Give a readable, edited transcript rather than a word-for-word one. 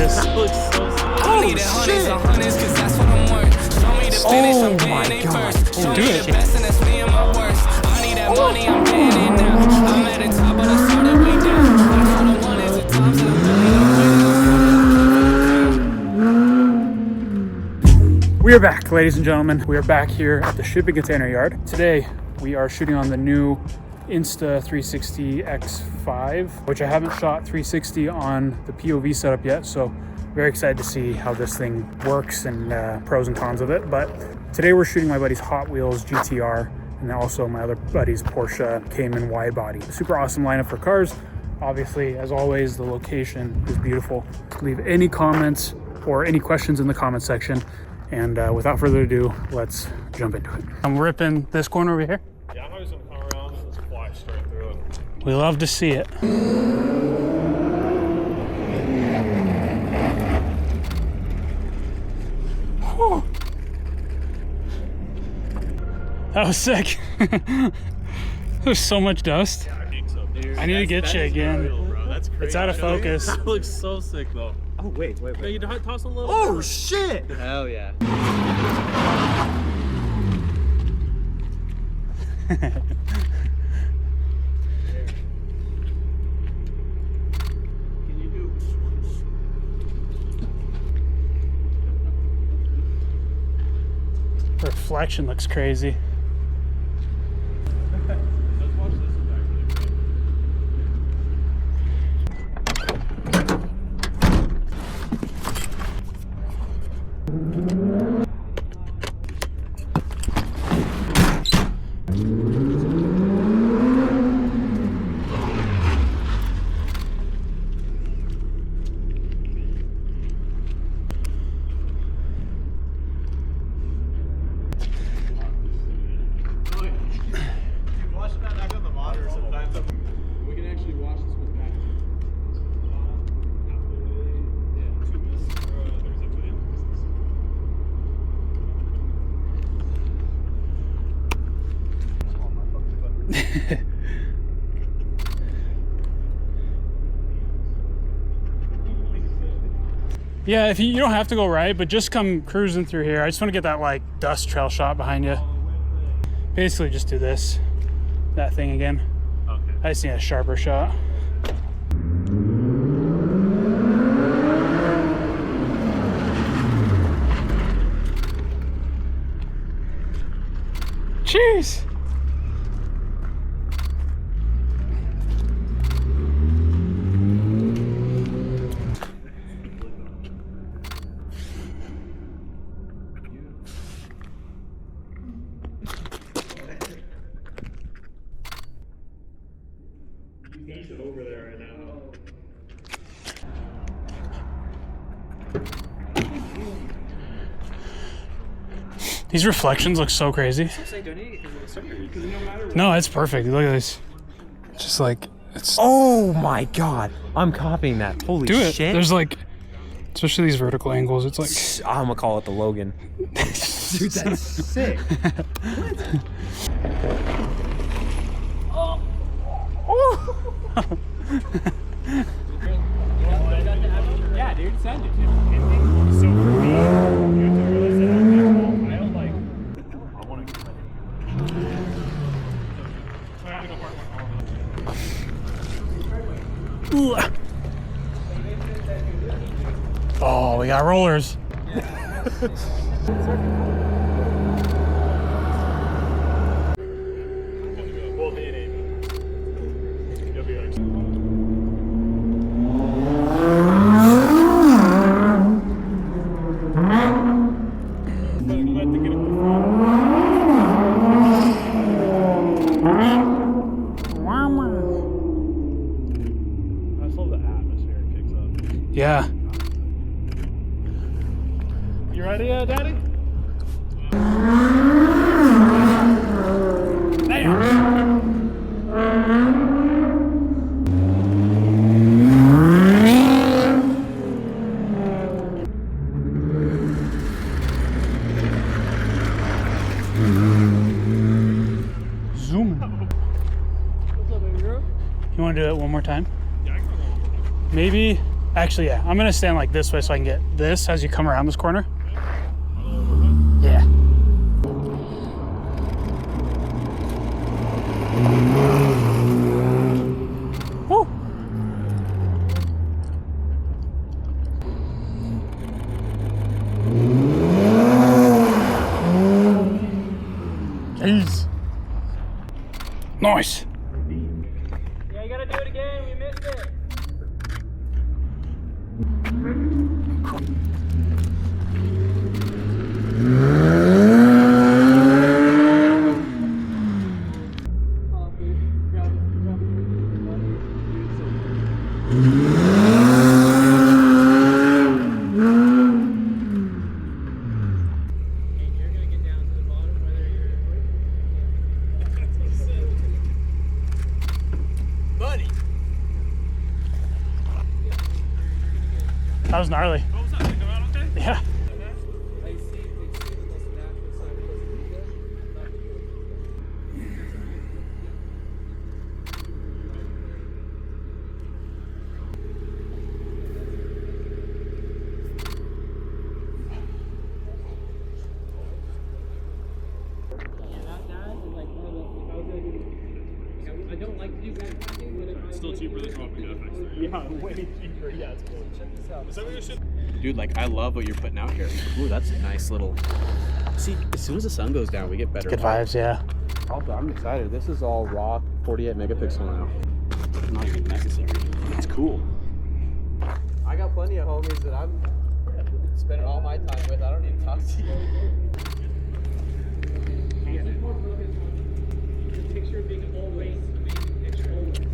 hilarious. That looks so sick. Oh, shit. Oh my god. Oh, Do it. We are back, ladies and gentlemen. We are back here at the shipping container yard. Today, we are shooting on the new Insta360 X5, which I haven't shot 360 on the POV setup yet, so very excited to see how this thing works and pros and cons of it. But today we're shooting my buddy's Hotwheels GTR and then also my other buddy's Porsche Cayman wide body. Super awesome lineup for cars. Obviously, as always, the location is beautiful. Leave any comments or any questions in the comment section. And without further ado, let's jump into it. I'm ripping this corner over here. Yeah, I'm just gonna come around and just fly straight through it. We love to see it. Whew. That was sick. There's so much dust. Yeah, I think so, dude. I need to get you again. Real, bro. That's crazy. It's out of focus. That looks so sick, though. Oh, wait. Yeah, you toss a little. Oh, shit! Hell yeah. The reflection looks crazy. Let's watch this one actually. Yeah, if you don't have to go right, but just come cruising through here. I just want to get that like dust trail shot behind you. Basically just do this, that thing again. Okay. I just need a sharper shot. Jeez. He's over there right now. These reflections look so crazy. No, it's perfect. Look at this. Just like it's. Oh my god. I'm copying that. Holy Do it. shit. There's like, especially these vertical angles. It's like. I'm gonna call it the Logan. Dude, that's sick. Yeah, dude, send it. So for me, you have to realize that I don't like. I want to get ready. I have to go park my car. Oh, we got rollers. Well, me and Amy. You'll be like. Yeah. You ready, Daddy? Zoom. What's up, baby girl? You want to do it one more time? Yeah, I can go. Maybe Actually, yeah, I'm gonna stand like this way so I can get this as you come around this corner. Yeah. Woo. Jeez. Nice. Yeah, you gotta do it again. We missed it. That was gnarly. What was that? Did it come out okay? Yeah. I don't like to do backpacking, but it's still cheaper than dropping FX. Yeah, way cheaper. Yeah, it's cool. Check this out. Is that what you're shooting? Dude, like, I love what you're putting out here. Ooh, that's a nice little... See, as soon as the sun goes down, we get better. Good vibes, yeah. I'm excited. This is all raw 48 megapixel now. It's not even necessary. It's cool. I got plenty of homies that I'm spending all my time with. I don't need to talk to you. Picture of being always, picture always.